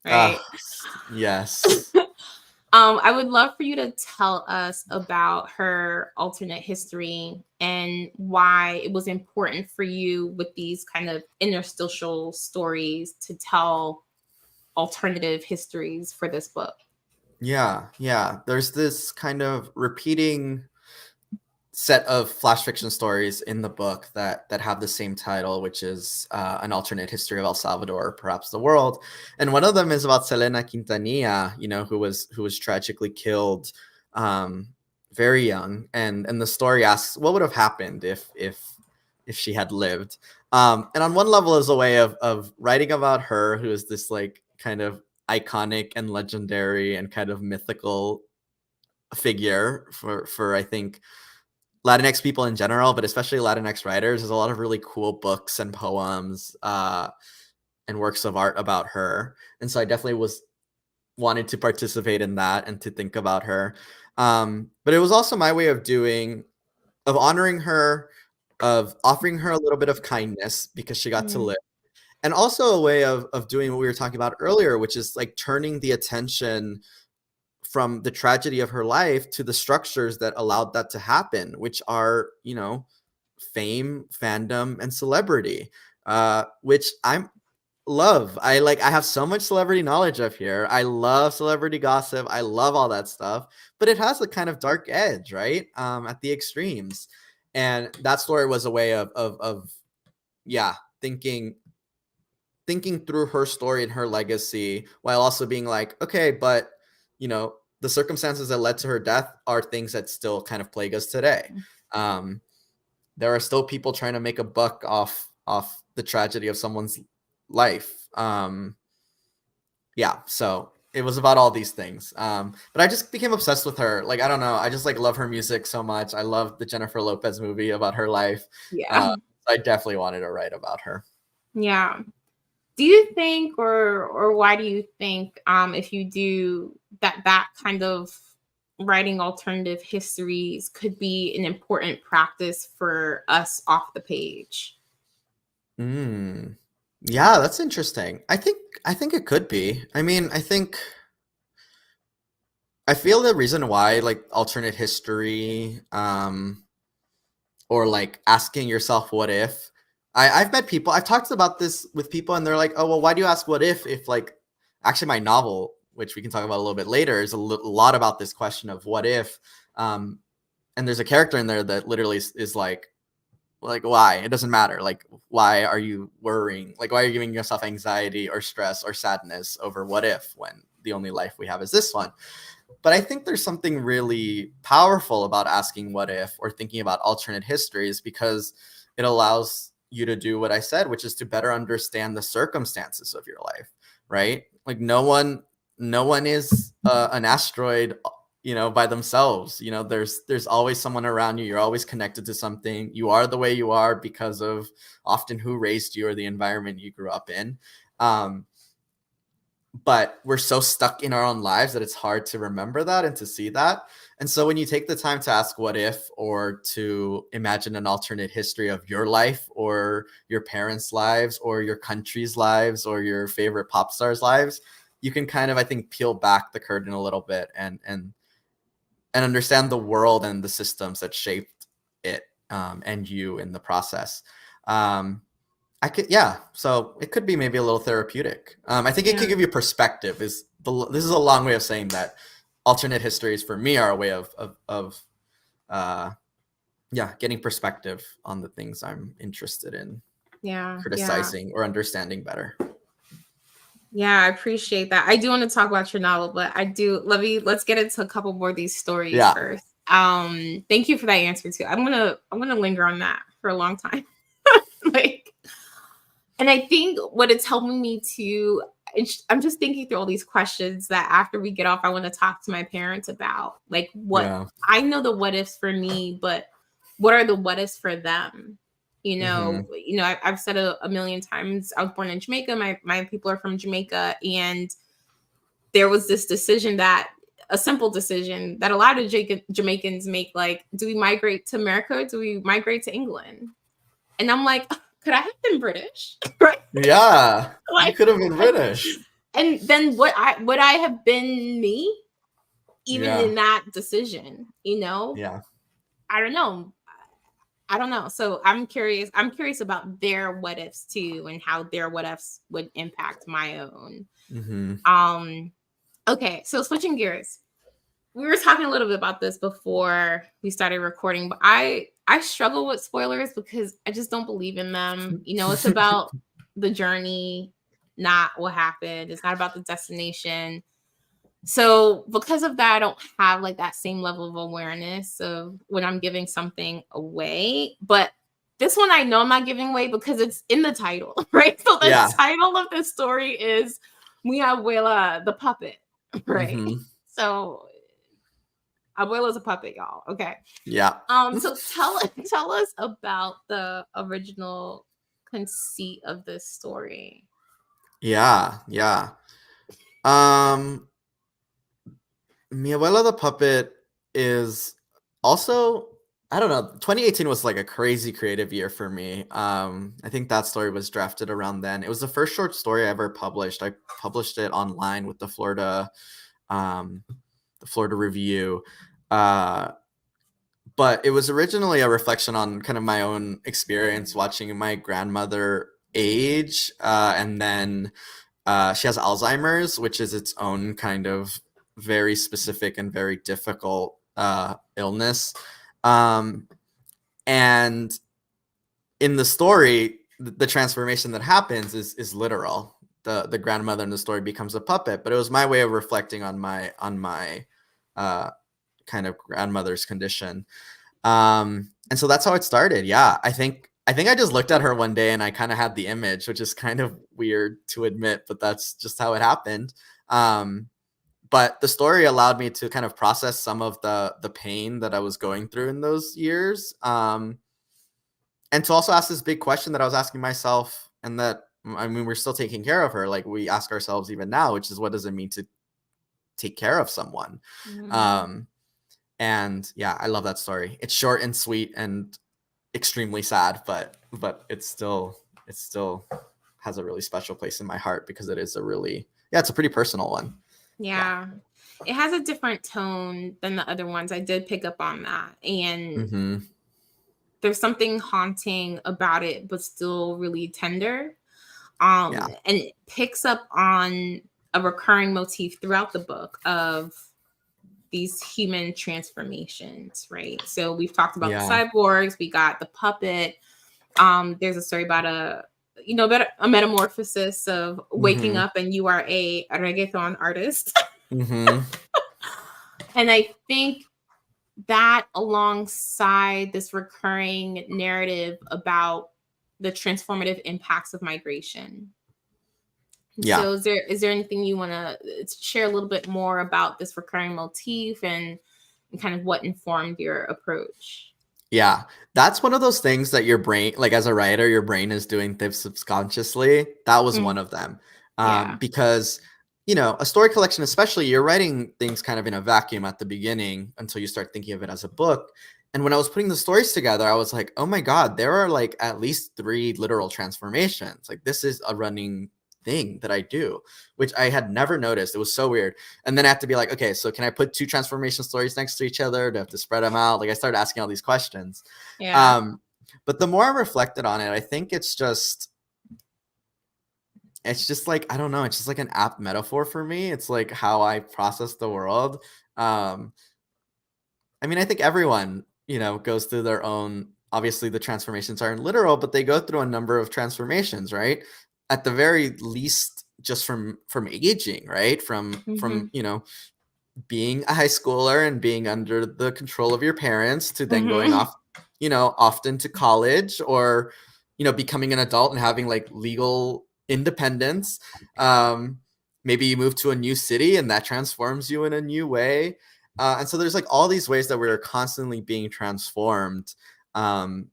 right? Yes. I would love for you to tell us about her alternate history and why it was important for you with these kind of interstitial stories to tell alternative histories for this book. Yeah. There's this kind of repeating set of flash fiction stories in the book that have the same title, which is an alternate history of El Salvador, perhaps the world. And one of them is about Selena Quintanilla, who was tragically killed very young. And the story asks, what would have happened if she had lived? And on one level is a way of writing about her, who is this, like, kind of iconic and legendary and kind of mythical figure for I think Latinx people in general, but especially Latinx writers. There's a lot of really cool books and poems and works of art about her. And so I definitely wanted to participate in that and to think about her. But it was also my way of honoring her, of offering her a little bit of kindness because she got to live. And also a way of doing what we were talking about earlier, which is like turning the attention from the tragedy of her life to the structures that allowed that to happen, which are, fame, fandom, and celebrity, which I have so much celebrity knowledge up here. I love celebrity gossip. I love all that stuff, but it has a kind of dark edge, right? At the extremes. And that story was a way of yeah, thinking through her story and her legacy, while also being like, okay, but the circumstances that led to her death are things that still kind of plague us today. There are still people trying to make a buck off the tragedy of someone's life. Yeah, so it was about all these things. But I just became obsessed with her. Like, I don't know, I just like love her music so much. I love the Jennifer Lopez movie about her life. Yeah. I definitely wanted to write about her. Yeah. Do you think, or why do you think, if you do that kind of writing alternative histories could be an important practice for us off the page? Yeah, that's interesting. I think it could be. I mean, I feel the reason why like alternate history, or like asking yourself what if. I've met people, I've talked about this with people, and they're like, oh well, why do you ask what if like actually my novel, which we can talk about a little bit later, is a lot about this question of what if. And there's a character in there that literally is like why? It doesn't matter. Like, why are you worrying? Like, why are you giving yourself anxiety or stress or sadness over what if, when the only life we have is this one? But I think there's something really powerful about asking what if, or thinking about alternate histories, because it allows you to do what I said, which is to better understand the circumstances of your life, right? Like, no one is an asteroid, by themselves. There's always someone around you. You're always connected to something. You are the way you are because of often who raised you or the environment you grew up in. But we're so stuck in our own lives that it's hard to remember that and to see that. And so when you take the time to ask what if, or to imagine an alternate history of your life or your parents' lives or your country's lives or your favorite pop stars' lives, you can kind of, I think, peel back the curtain a little bit and understand the world and the systems that shaped it, and you in the process. So it could be maybe a little therapeutic. I think it could give you perspective. This is a long way of saying that alternate histories for me are a way of getting perspective on the things I'm interested in criticizing or understanding better. Yeah, I appreciate that. I do want to talk about your novel, but let's get into a couple more of these stories first. Thank you for that answer too. I'm gonna linger on that for a long time. And I think what it's helping me to, I'm just thinking through all these questions that after we get off, I want to talk to my parents about. Like, what I know the what ifs for me, but what are the what ifs for them? I've said a million times, I was born in Jamaica. My people are from Jamaica. And there was this decision, a simple decision that a lot of Jamaicans make, like, do we migrate to America or do we migrate to England? And I'm like, could I have been British? Right? Yeah, I could have been British. And then would I have been me, even in that decision? Yeah. I don't know. So I'm curious about their what ifs too, and how their what ifs would impact my own. Okay, so switching gears. We were talking a little bit about this before we started recording, but I struggle with spoilers because I just don't believe in them. It's about the journey, not what happened. It's not about the destination. So because of that, I don't have like that same level of awareness of when I'm giving something away. But this one I know I'm not giving away because it's in the title, right? So the title of the story is Mi Abuela, the puppet, right? So Abuela's a puppet, y'all. Okay. Yeah. So tell us about the original conceit of this story. Yeah. Mi Abuela the Puppet is also, I don't know, 2018 was like a crazy creative year for me. I think that story was drafted around then. It was the first short story I ever published. I published it online with the Florida Review. But it was originally a reflection on kind of my own experience watching my grandmother age. And then she has Alzheimer's, which is its own kind of very specific and very difficult illness. And in the story, the transformation that happens is literal. The grandmother in the story becomes a puppet, but it was my way of reflecting on my kind of grandmother's condition. And so that's how it started. Yeah, I think I just looked at her one day and I kind of had the image, which is kind of weird to admit, but that's just how it happened. But the story allowed me to kind of process some of the pain that I was going through in those years. And to also ask this big question that I was asking myself, and that, I mean, we're still taking care of her. Like we ask ourselves even now, which is, what does it mean to take care of someone? And yeah, I love that story. It's short and sweet and extremely sad, but it still has a really special place in my heart, because it is it's a pretty personal one. Yeah. It has a different tone than the other ones. I did pick up on that. And there's something haunting about it, but still really tender. And it picks up on a recurring motif throughout the book of these human transformations, right? So we've talked about the cyborgs, we got the puppet. There's a story about a metamorphosis of waking up and you are a reggaeton artist. And I think that, alongside this recurring narrative about the transformative impacts of migration. So is there anything you want to share a little bit more about this recurring motif and kind of what informed your approach? Yeah, that's one of those things that your brain, like as a writer, your brain is doing things subconsciously. That was one of them. Because, a story collection, especially, you're writing things kind of in a vacuum at the beginning until you start thinking of it as a book. And when I was putting the stories together, I was like, oh my God, there are like at least 3 literal transformations. Like, this is a running thing that I do, which I had never noticed. It was so weird. And then I have to be like, okay, so can I put 2 transformation stories next to each other? Do I have to spread them out? Like, I started asking all these questions. But the more I reflected on it, I think it's just like, I don't know, it's just like an apt metaphor for me. It's like how I process the world. I mean, I think everyone, goes through their own, obviously the transformations aren't literal, but they go through a number of transformations, right? At the very least, just from aging, right? From being a high schooler and being under the control of your parents, to then going off, often to college, or, becoming an adult and having like legal independence. Maybe you move to a new city and that transforms you in a new way. And so there's like all these ways that we're constantly being transformed. And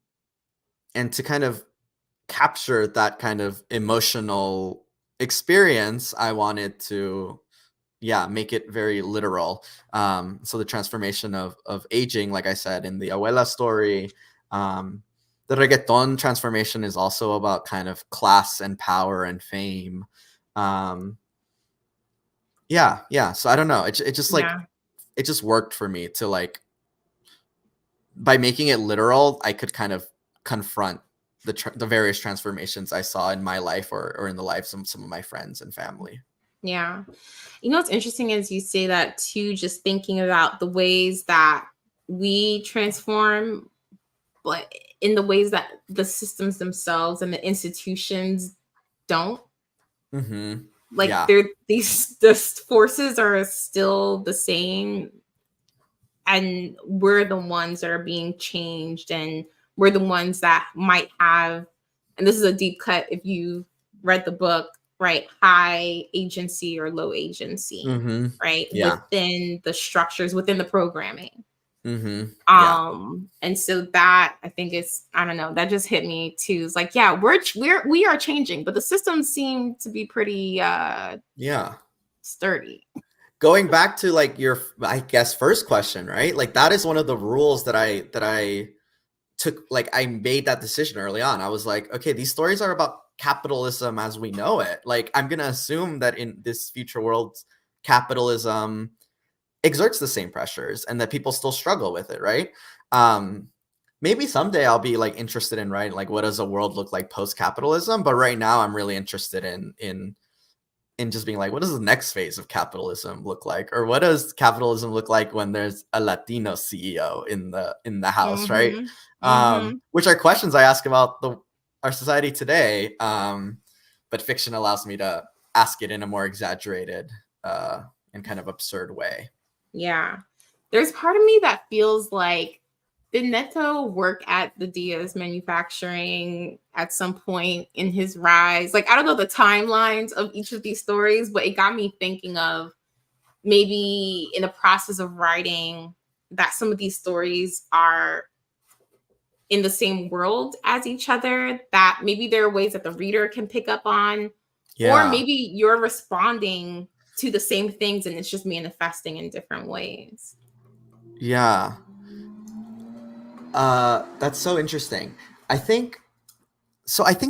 to kind of capture that kind of emotional experience, I wanted to make it very literal. So the transformation of aging, like I said, in the abuela story, the reggaeton transformation is also about kind of class and power and fame. So I don't know, it just like it just worked for me to, like, by making it literal, I could kind of confront the various transformations I saw in my life or in the lives of some of my friends and family. Yeah. What's interesting is you say that too, just thinking about the ways that we transform, but in the ways that the systems themselves and the institutions don't. Like these forces are still the same, and we're the ones that are being changed, and we're the ones that might have, and this is a deep cut if you read the book, right? High agency or low agency, right? Within the structures, within the programming. And so that, I think, is, I don't know, that just hit me too. It's like, we are changing, but the systems seem to be pretty sturdy. Going back to like your, I guess, first question, right? Like that is one of the rules that I took. Like I made that decision early on. I was like, okay, these stories are about capitalism as we know it. Like I'm gonna assume that in this future world, capitalism exerts the same pressures and that people still struggle with it, right? Maybe someday I'll be like interested in writing like, what does a world look like post-capitalism? But right now I'm really interested in just being like, what does the next phase of capitalism look like? Or what does capitalism look like when there's a Latino CEO in the house, right? Which are questions I ask about our society today. But fiction allows me to ask it in a more exaggerated and kind of absurd way. Yeah. There's part of me that feels like, did Neto work at the Diaz manufacturing at some point in his rise? Like, I don't know the timelines of each of these stories, but it got me thinking of maybe in the process of writing that some of these stories are in the same world as each other, that maybe there are ways that the reader can pick up on, or Yeah. maybe you're responding to the same things and it's just manifesting in different ways. Yeah. That's so interesting. I think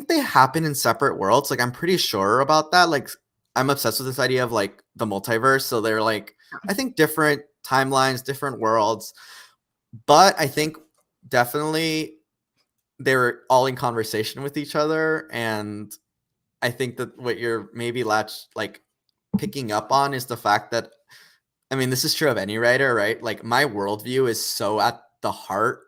they happen in separate worlds. Like, I'm pretty sure about that. Like, I'm obsessed with this idea of like the multiverse. So they're like, I think different timelines, different worlds. But I think definitely they're all in conversation with each other. And I think that what you're maybe picking up on is the fact that, I mean, this is true of any writer, right? Like, my worldview is so at the heart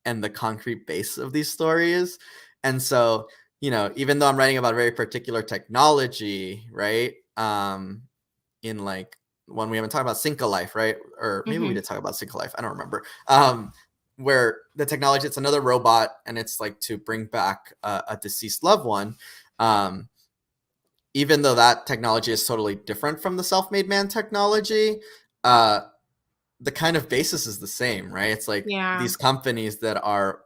and the concrete base of these stories. And so, even though I'm writing about a very particular technology, right? In like one we haven't talked about, Sync a Life, right? Or maybe we did talk about Sync a Life. I don't remember. Where the technology, it's another robot, and it's like to bring back a deceased loved one. Even though that technology is totally different from the self-made man technology, the kind of basis is the same, right? It's like these companies that are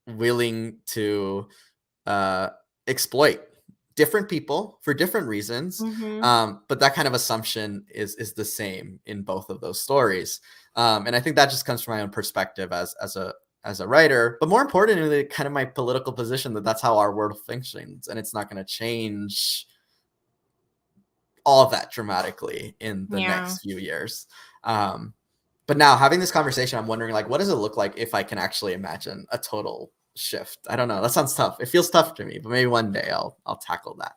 willing to exploit different people for different reasons. But that kind of assumption is the same in both of those stories. And I think that just comes from my own perspective as a writer, but more importantly, kind of my political position that that's how our world functions, and it's not going to change all of that dramatically in the next few years. But now, having this conversation, I'm wondering, like, what does it look like if I can actually imagine a total shift? I don't know. That sounds tough. It feels tough to me, but maybe one day I'll tackle that.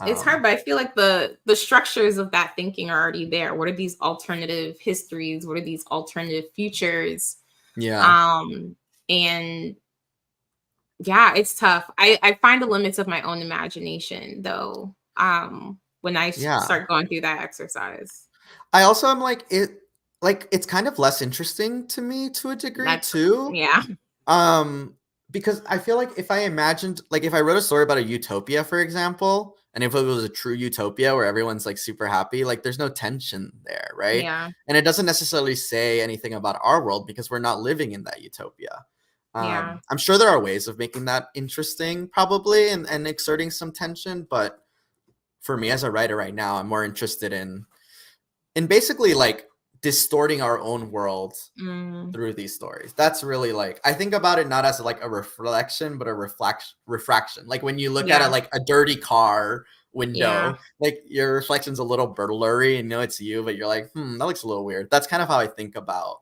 It's hard, but I feel like the structures of that thinking are already there. What are these alternative histories? What are these alternative futures? Yeah. And yeah, it's tough. I find the limits of my own imagination, though, when I start going through that exercise. I also am like, it's kind of less interesting to me to a degree too. Yeah. Because I feel like if I wrote a story about a utopia, for example, and if it was a true utopia where everyone's like super happy, like there's no tension there, right? Yeah. And it doesn't necessarily say anything about our world because we're not living in that utopia. I'm sure there are ways of making that interesting, probably, and exerting some tension. But for me as a writer right now, I'm more interested in basically like distorting our own world through these stories. That's really, like, I think about it not as like a reflection, but a refraction. Like when you look at it like a dirty car window, like your reflection's a little blurry and it's you, but you're like, that looks a little weird. That's kind of how I think about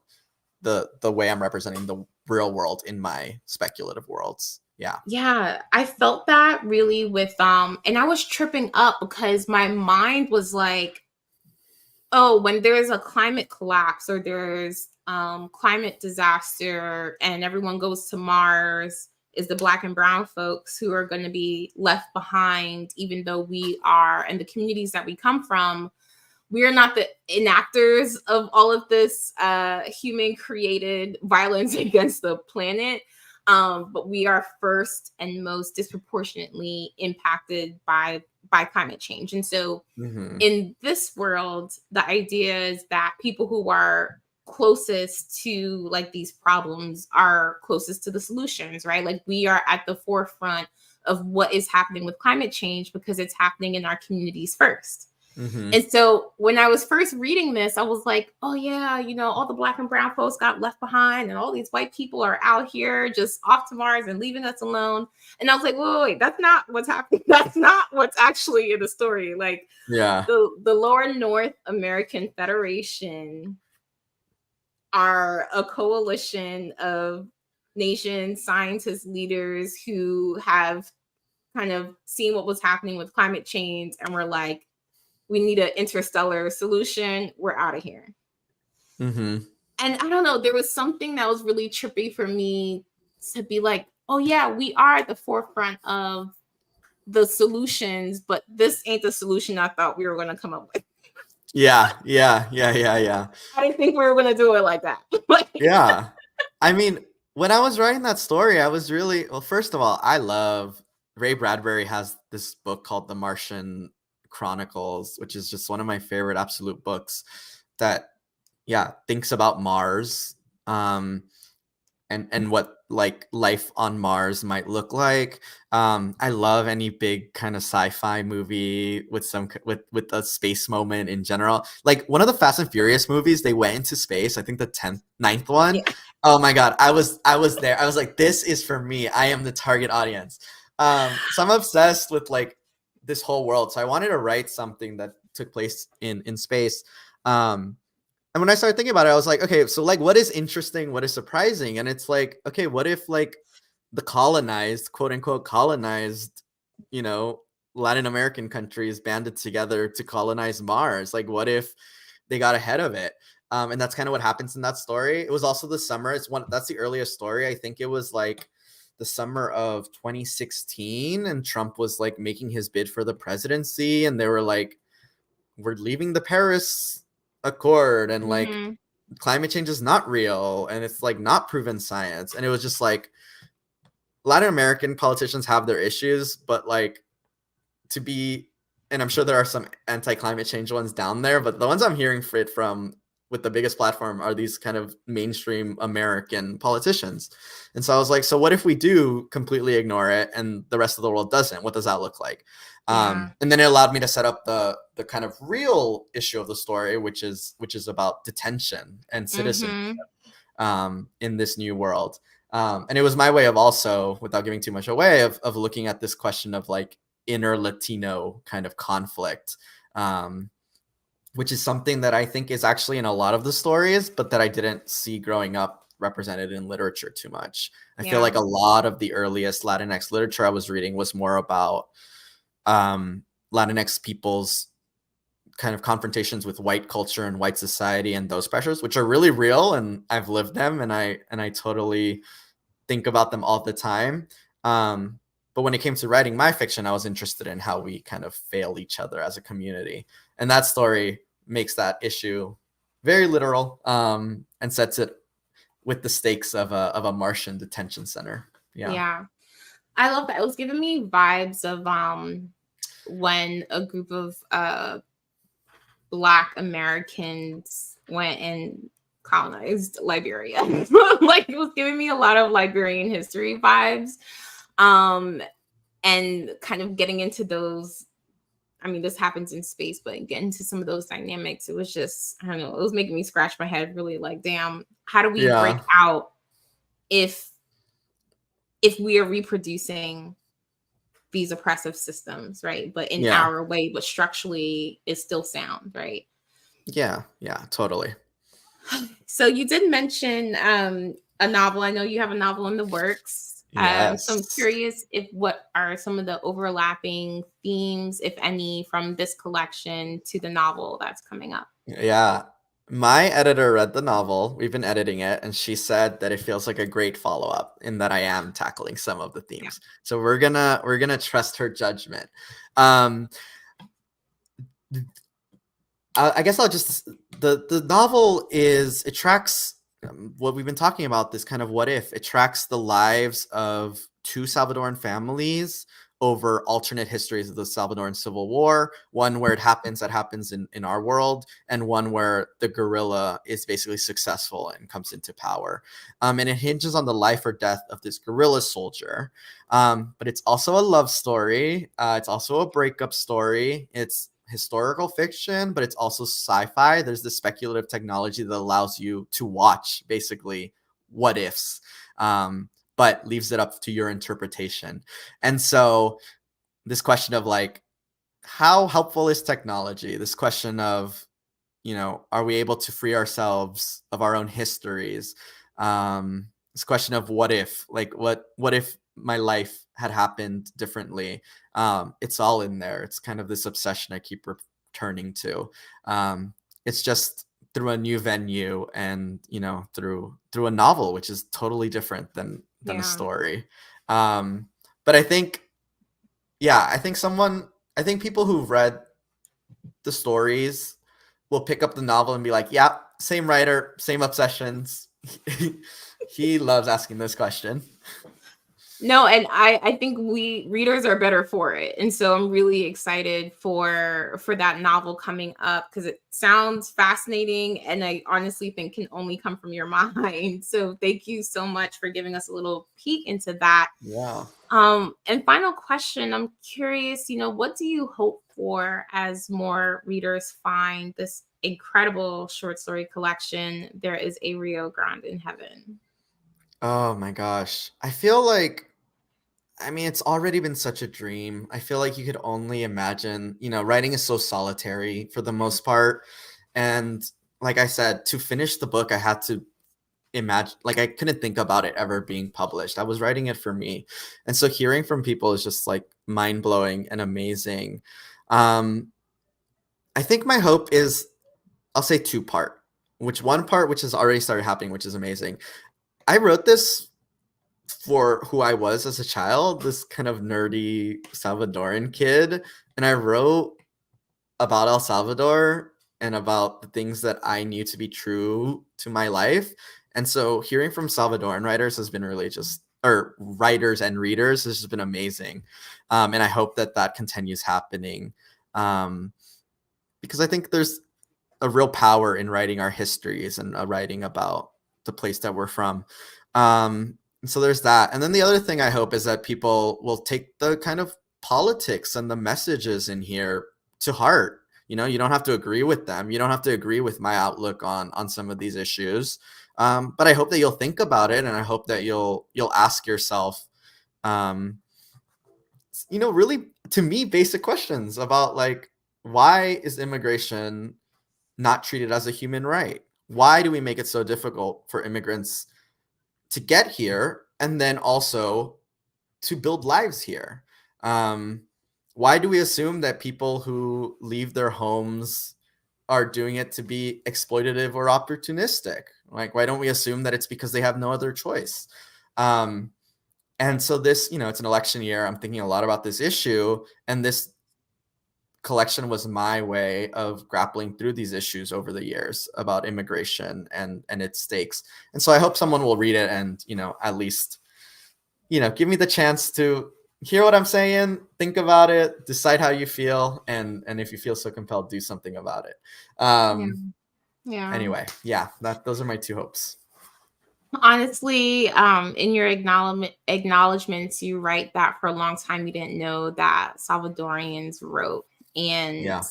the way I'm representing the real world in my speculative worlds. Yeah, I felt that really with and I was tripping up because my mind was like, oh, when there's a climate collapse or there's climate disaster and everyone goes to Mars, is the Black and brown folks who are going to be left behind, even though we are, and the communities that we come from, we are not the enactors of all of this human created violence against the planet. But we are first and most disproportionately impacted by climate change. And so in this world, the idea is that people who are closest to like these problems are closest to the solutions, right? Like we are at the forefront of what is happening with climate change because it's happening in our communities first. And so when I was first reading this, I was like, oh yeah, all the Black and brown folks got left behind and all these white people are out here just off to Mars and leaving us alone. And I was like, wait, that's not what's happening. That's not what's actually in the story. Like the Lower North American Federation are a coalition of nations, scientists, leaders who have kind of seen what was happening with climate change and were like, we need an interstellar solution. We're out of here. And I don't know, there was something that was really trippy for me to be like, oh yeah, we are at the forefront of the solutions, but this ain't the solution I thought we were going to come up with. Yeah. I didn't think we were going to do it like that. Yeah. I mean, when I was writing that story, I was really, well, first of all, I love Ray Bradbury has this book called The Martian Chronicles, which is just one of my favorite absolute books that, yeah, thinks about Mars. And what like life on Mars might look like. I love any big kind of sci-fi movie with some with a space moment in general. Like one of the Fast and Furious movies, they went into space. I think the ninth one. Yeah. Oh my god, I was there. I was like, this is for me. I am the target audience. So I'm obsessed with like this whole world. So I wanted to write something that took place in space. And when I started thinking about it, I was like, okay, so like, what is interesting? What is surprising? And it's like, okay, what if like the colonized, quote unquote, colonized, you know, Latin American countries banded together to colonize Mars? Like, what if they got ahead of it? And that's kind of what happens in that story. It was also the summer. That's the earliest story. I think it was like the summer of 2016, and Trump was like making his bid for the presidency, and they were like, we're leaving the Paris Accord, and like climate change is not real, and it's like not proven science. And it was just like Latin American politicians have their issues, but like to be, and I'm sure there are some anti-climate change ones down there, but the ones I'm hearing from with the biggest platform are these kind of mainstream American politicians. And so I was like, so what if we do completely ignore it and the rest of the world doesn't? What does that look like? And then it allowed me to set up the kind of real issue of the story, which is about detention and citizenship in this new world. And it was my way of also, without giving too much away, of looking at this question of like inner Latino kind of conflict, which is something that I think is actually in a lot of the stories, but that I didn't see growing up represented in literature too much. I feel like a lot of the earliest Latinx literature I was reading was more about Latinx people's kind of confrontations with white culture and white society and those pressures, which are really real, and I've lived them, and I totally think about them all the time. But when it came to writing my fiction, I was interested in how we kind of fail each other as a community. And that story makes that issue very literal, and sets it with the stakes of a Martian detention center. Yeah. I love that. It was giving me vibes of when a group of Black Americans went and colonized Liberia. Like it was giving me a lot of Liberian history vibes. And kind of getting into those, I mean, this happens in space, but getting into some of those dynamics, it was just, I don't know, it was making me scratch my head really like, damn, how do we break out if we are reproducing these oppressive systems, right? But in our way, but structurally it's still sound, right? Yeah, totally. So you did mention a novel. I know you have a novel in the works. Yes. So I'm curious what are some of the overlapping themes, if any, from this collection to the novel that's coming up? Yeah. My editor read the novel. We've been editing it, and she said that it feels like a great follow-up in that I am tackling some of the themes. So we're gonna trust her judgment. I guess I'll just the novel it tracks what we've been talking about, this kind of what if. It tracks the lives of two Salvadoran families over alternate histories of the Salvadoran Civil War, one where that happens in our world, and one where the guerrilla is basically successful and comes into power. And it hinges on the life or death of this guerrilla soldier. But it's also a love story. It's also a breakup story. It's historical fiction, but it's also sci-fi. There's this speculative technology that allows you to watch basically what ifs, but leaves it up to your interpretation. And so this question of like, how helpful is technology? This question of, are we able to free ourselves of our own histories? This question of what if, like what if my life had happened differently? It's all in there. It's kind of this obsession I keep returning to. It's just through a new venue, and through a novel, which is totally different than a story. But I think, yeah, I think people who've read the stories will pick up the novel and be like, yeah, same writer, same obsessions. He loves asking this question. No, and I think we readers are better for it. And so I'm really excited for that novel coming up because it sounds fascinating and I honestly think can only come from your mind. So thank you so much for giving us a little peek into that. Yeah. And final question, I'm curious, what do you hope for as more readers find this incredible short story collection, There is a Rio Grande in Heaven? Oh my gosh. I feel like, I mean, it's already been such a dream. I feel like you could only imagine, writing is so solitary for the most part. And like I said, to finish the book, I had to imagine, like, I couldn't think about it ever being published. I was writing it for me. And so hearing from people is just like mind blowing and amazing. I think my hope is, I'll say two part, one part, which has already started happening, which is amazing. I wrote this for who I was as a child, this kind of nerdy Salvadoran kid. And I wrote about El Salvador and about the things that I knew to be true to my life. And so hearing from Salvadoran writers has been really or writers and readers has just been amazing. And I hope that that continues happening. Because I think there's a real power in writing our histories and writing about the place that we're from. So there's that. And then the other thing I hope is that people will take the kind of politics and the messages in here to heart. You don't have to agree with them. You don't have to agree with my outlook on some of these issues. But I hope that you'll think about it, and I hope that you'll ask yourself, really, to me, basic questions about, like, why is immigration not treated as a human right? Why do we make it so difficult for immigrants to get here and then also to build lives here? Why do we assume that people who leave their homes are doing it to be exploitative or opportunistic? Like, why don't we assume that it's because they have no other choice? And so this, it's an election year. I'm thinking a lot about this issue, and this collection was my way of grappling through these issues over the years about immigration and its stakes. And so I hope someone will read it and, at least, give me the chance to hear what I'm saying, think about it, decide how you feel, and if you feel so compelled, do something about it. Yeah. Anyway, yeah, those are my two hopes. Honestly, in your acknowledgments, you write that for a long time you didn't know that Salvadorians wrote. And Yeah.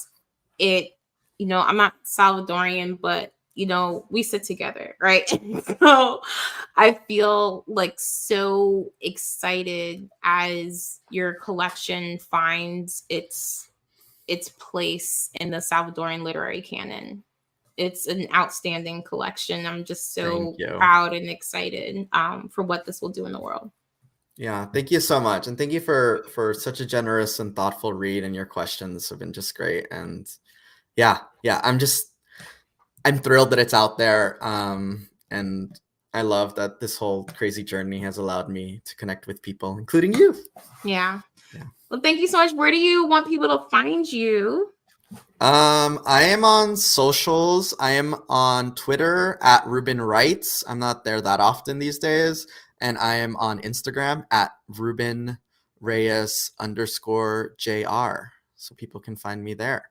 it, I'm not Salvadorian, but we sit together, right? So I feel like so excited as your collection finds its place in the Salvadoran literary canon. It's an outstanding collection. I'm just so proud and excited for what this will do in the world. Yeah, thank you so much. And thank you for such a generous and thoughtful read, and your questions have been just great. And yeah, I'm thrilled that it's out there. And I love that this whole crazy journey has allowed me to connect with people, including you. Yeah. Well, thank you so much. Where do you want people to find you? I am on socials. I am on Twitter at Ruben Reyes. I'm not there that often these days. And I am on Instagram at Ruben Reyes _JR. So people can find me there.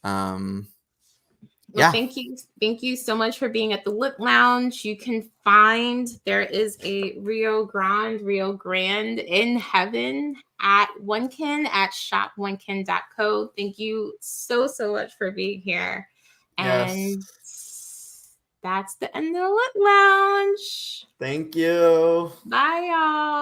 Well, thank you so much for being at the Lit Lounge. You can find There is a Rio Grande in Heaven at oneKIN at shoponekin.co. Thank you so much for being here. And that's the end of the Lit Lounge. Thank you. Bye, y'all.